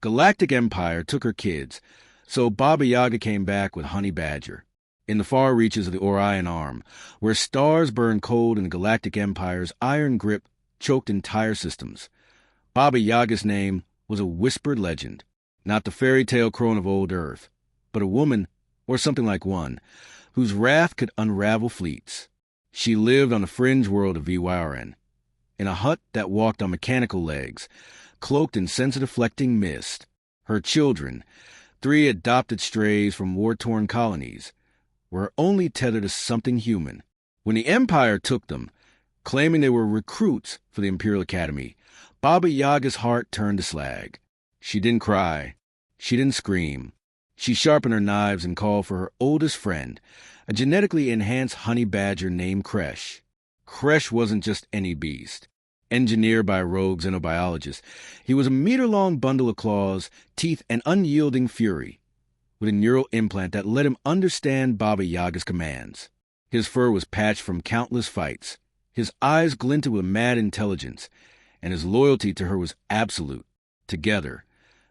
Galactic Empire took her kids, so Baba Yaga came back with Honey Badger. In the far reaches of the Orion Arm, where stars burn cold and the Galactic Empire's iron grip choked entire systems, Baba Yaga's name was a whispered legend, not the fairy tale crone of old Earth, but a woman, or something like one, whose wrath could unravel fleets. She lived on the fringe world of VYRN, in a hut that walked on mechanical legs, cloaked in sensitive-flecting mist. Her children, 3 adopted strays from war-torn colonies, were only tethered to something human. When the Empire took them, claiming they were recruits for the Imperial Academy, Baba Yaga's heart turned to slag. She didn't cry. She didn't scream. She sharpened her knives and called for her oldest friend, a genetically enhanced honey badger named Kresh. Kresh wasn't just any beast. Engineered by a rogue xenobiologist, he was a meter-long bundle of claws, teeth, and unyielding fury, with a neural implant that let him understand Baba Yaga's commands. His fur was patched from countless fights. His eyes glinted with mad intelligence, and his loyalty to her was absolute. Together,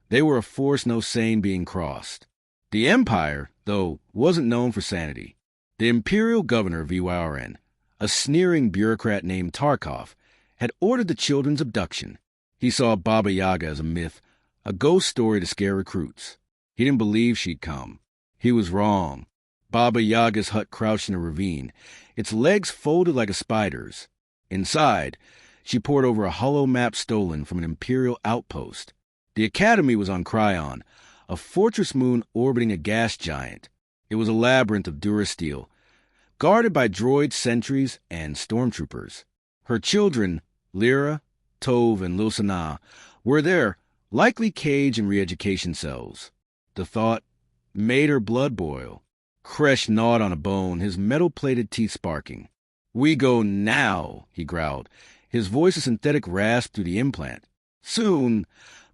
they were a force no sane being crossed. The Empire, though, wasn't known for sanity. The Imperial Governor of VYRN, a sneering bureaucrat named Tarkov, had ordered the children's abduction. He saw Baba Yaga as a myth, a ghost story to scare recruits. He didn't believe she'd come. He was wrong. Baba Yaga's hut crouched in a ravine, its legs folded like a spider's. Inside, she pored over a hollow map stolen from an Imperial outpost. The Academy was on Kryon, a fortress moon orbiting a gas giant. It was a labyrinth of durasteel, guarded by droid sentries and stormtroopers. Her children, Lyra, Tove, and Lilsana, were there, likely caged in re-education cells. The thought made her blood boil. Kresh gnawed on a bone, his metal-plated teeth sparking. "We go now," he growled, his voice a synthetic rasp through the implant. "Soon,"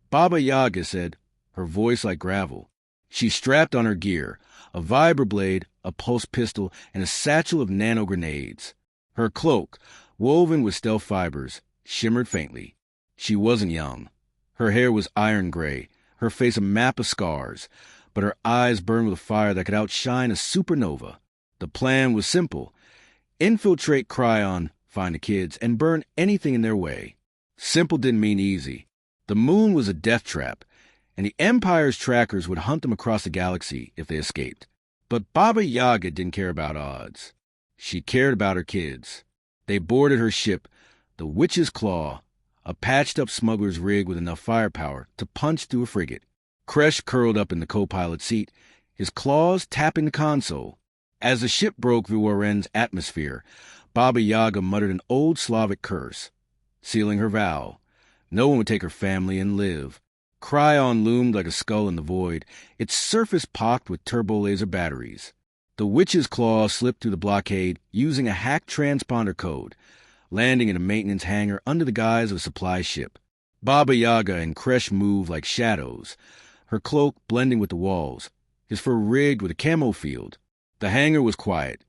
Baba Yaga said, her voice like gravel. She strapped on her gear, a vibroblade, a pulse pistol, and a satchel of nano-grenades. Her cloak, woven with stealth fibers, shimmered faintly. She wasn't young. Her hair was iron gray, her face a map of scars, but her eyes burned with a fire that could outshine a supernova. The plan was simple. Infiltrate Kryon, find the kids, and burn anything in their way. Simple didn't mean easy. The moon was a death trap, and the Empire's trackers would hunt them across the galaxy if they escaped. But Baba Yaga didn't care about odds. She cared about her kids. They boarded her ship, the Witch's Claw, a patched-up smuggler's rig with enough firepower to punch through a frigate. Kresh curled up in the co-pilot seat, his claws tapping the console. As the ship broke through Oren's atmosphere, Baba Yaga muttered an old Slavic curse, sealing her vow. No one would take her family and live. Kryon loomed like a skull in the void, its surface pocked with turbo-laser batteries. The Witch's Claw slipped through the blockade using a hacked transponder code, landing in a maintenance hangar under the guise of a supply ship. Baba Yaga and Kresh moved like shadows, her cloak blending with the walls, his fur rigged with a camo field. The hangar was quiet,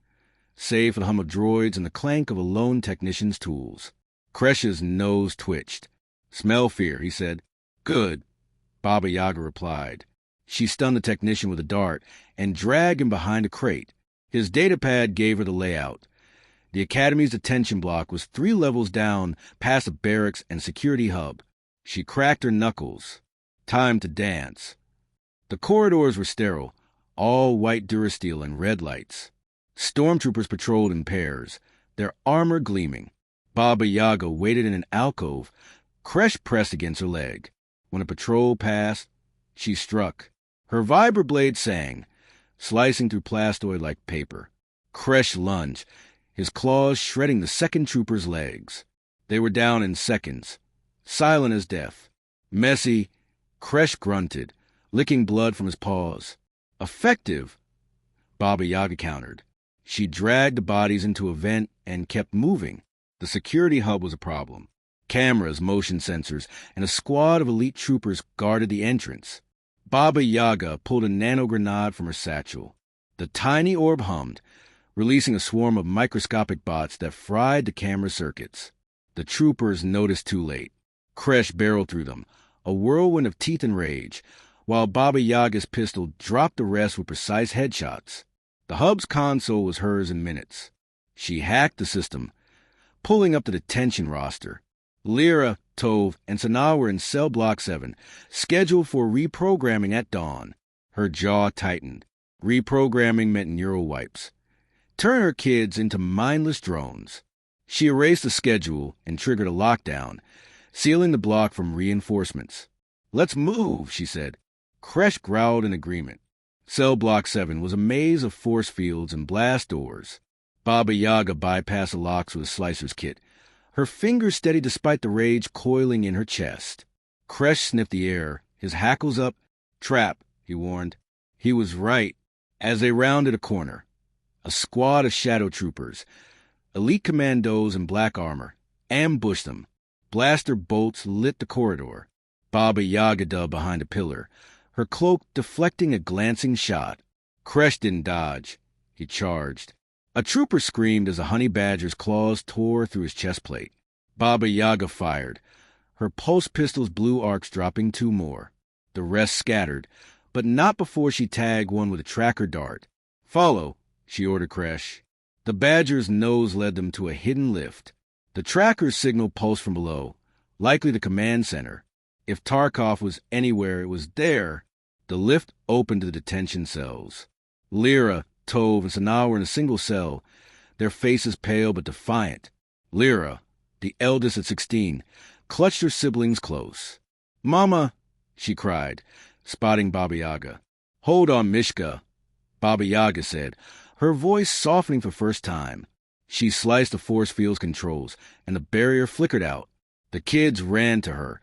save for the hum of droids and the clank of a lone technician's tools. Kresh's nose twitched. "Smell fear," he said. "Good," Baba Yaga replied. She stunned the technician with a dart and dragged him behind a crate. His datapad gave her the layout. The Academy's detention block was 3 levels down past a barracks and security hub. She cracked her knuckles. Time to dance. The corridors were sterile, all white durasteel and red lights. Stormtroopers patrolled in pairs, their armor gleaming. Baba Yaga waited in an alcove. Kresh pressed against her leg. When a patrol passed, she struck. Her vibroblade sang, slicing through plastoid like paper. Kresh lunged, his claws shredding the second trooper's legs. They were down in seconds, silent as death. Messy, Kresh grunted, licking blood from his paws. "Effective," Baba Yaga countered. She dragged the bodies into a vent and kept moving. The security hub was a problem. Cameras, motion sensors, and a squad of elite troopers guarded the entrance. Baba Yaga pulled a nano-grenade from her satchel. The tiny orb hummed, releasing a swarm of microscopic bots that fried the camera circuits. The troopers noticed too late. Kresh barreled through them, a whirlwind of teeth and rage, while Baba Yaga's pistol dropped the rest with precise headshots. The hub's console was hers in minutes. She hacked the system, pulling up the detention roster. Lyra, Tove, and Sanaa were in cell block 7, scheduled for reprogramming at dawn. Her jaw tightened. Reprogramming meant neural wipes. Turn her kids into mindless drones. She erased the schedule and triggered a lockdown, sealing the block from reinforcements. "Let's move," she said. Kresh growled in agreement. Cell block 7 was a maze of force fields and blast doors. Baba Yaga bypassed the locks with a slicer's kit, her fingers steady despite the rage coiling in her chest. Kresh sniffed the air, his hackles up. "Trap," he warned. He was right. As they rounded a corner, a squad of shadow troopers, elite commandos in black armor, ambushed them. Blaster bolts lit the corridor. Baba Yaga dug behind a pillar, her cloak deflecting a glancing shot. Kresh didn't dodge. He charged. A trooper screamed as a honey badger's claws tore through his chest plate. Baba Yaga fired, her pulse pistol's blue arcs dropping 2 more. The rest scattered, but not before she tagged one with a tracker dart. "Follow," she ordered Kresh. The badger's nose led them to a hidden lift. The tracker's signal pulsed from below, likely the command center. If Tarkov was anywhere, it was there. The lift opened to the detention cells. Lyra, Tove, and Sanaa were in a single cell, their faces pale but defiant. Lyra, the eldest at 16, clutched her siblings close. "Mama," she cried, spotting Baba Yaga. "Hold on, Mishka," Baba Yaga said, her voice softening for the first time. She sliced the force field's controls, and the barrier flickered out. The kids ran to her,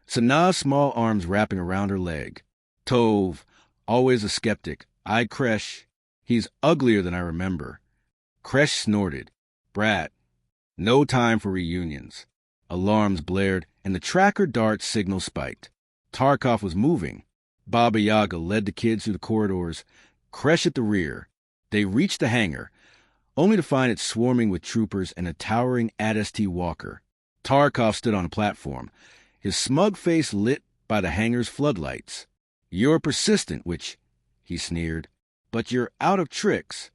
Sanaa's small arms wrapping around her leg. Tove, always a skeptic, eyed Kresh. "He's uglier than I remember." Kresh snorted. "Brat." No time for reunions. Alarms blared, and the tracker dart signal spiked. Tarkov was moving. Baba Yaga led the kids through the corridors, Kresh at the rear. They reached the hangar, only to find it swarming with troopers and a towering AT-ST walker. Tarkov stood on a platform, his smug face lit by the hangar's floodlights. "You're persistent, which," he sneered, "but you're out of tricks."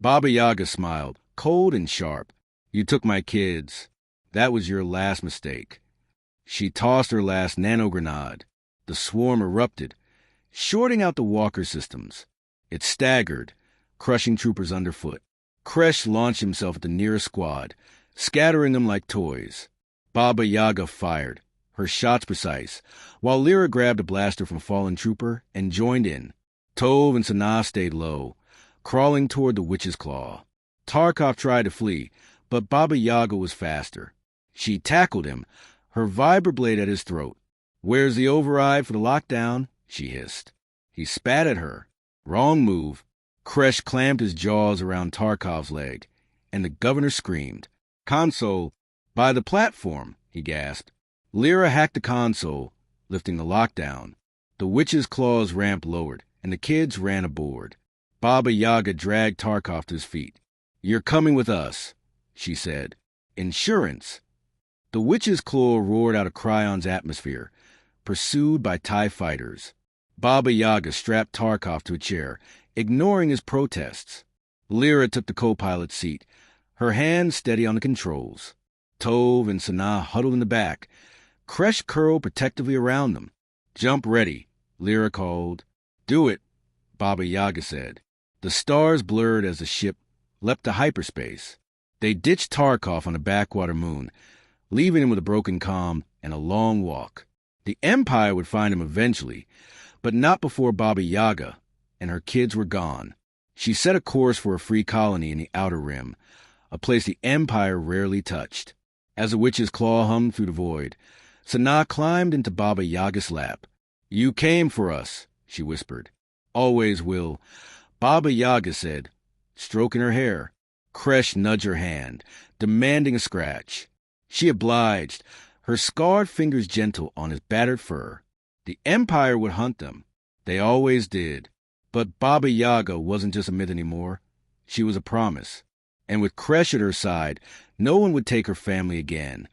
Baba Yaga smiled, cold and sharp. "You took my kids. That was your last mistake." She tossed her last nanogrenade. The swarm erupted, shorting out the walker systems. It staggered, crushing troopers underfoot. Kresh launched himself at the nearest squad, scattering them like toys. Baba Yaga fired, her shots precise, while Lyra grabbed a blaster from a fallen trooper and joined in. Tove and Sanaa stayed low, crawling toward the witch's claw. Tarkov tried to flee, but Baba Yaga was faster. She tackled him, her vibroblade at his throat. "Where's the override for the lockdown?" she hissed. He spat at her. "Wrong move." Kresh clamped his jaws around Tarkov's leg, and the governor screamed. "Console, by the platform," he gasped. Lyra hacked the console, lifting the lockdown. The witch's claws ramp lowered, and the kids ran aboard. Baba Yaga dragged Tarkov to his feet. "You're coming with us," she said. "Insurance." The witch's claw roared out of Kryon's atmosphere, pursued by TIE fighters. Baba Yaga strapped Tarkov to a chair, ignoring his protests. Lyra took the co-pilot's seat, her hands steady on the controls. Tove and Sanaa huddled in the back. Kresh curled protectively around them. "Jump ready," Lyra called. "Do it," Baba Yaga said. The stars blurred as the ship leapt to hyperspace. They ditched Tarkov on a backwater moon, leaving him with a broken comm and a long walk. The Empire would find him eventually, but not before Baba Yaga and her kids were gone. She set a course for a free colony in the Outer Rim, a place the Empire rarely touched. As the witch's claw hummed through the void, Sanaa climbed into Baba Yaga's lap. "You came for us," she whispered. "Always will," Baba Yaga said, stroking her hair. Kresh nudged her hand, demanding a scratch. She obliged, her scarred fingers gentle on his battered fur. The Empire would hunt them. They always did. But Baba Yaga wasn't just a myth anymore. She was a promise. And with Kresh at her side, no one would take her family again.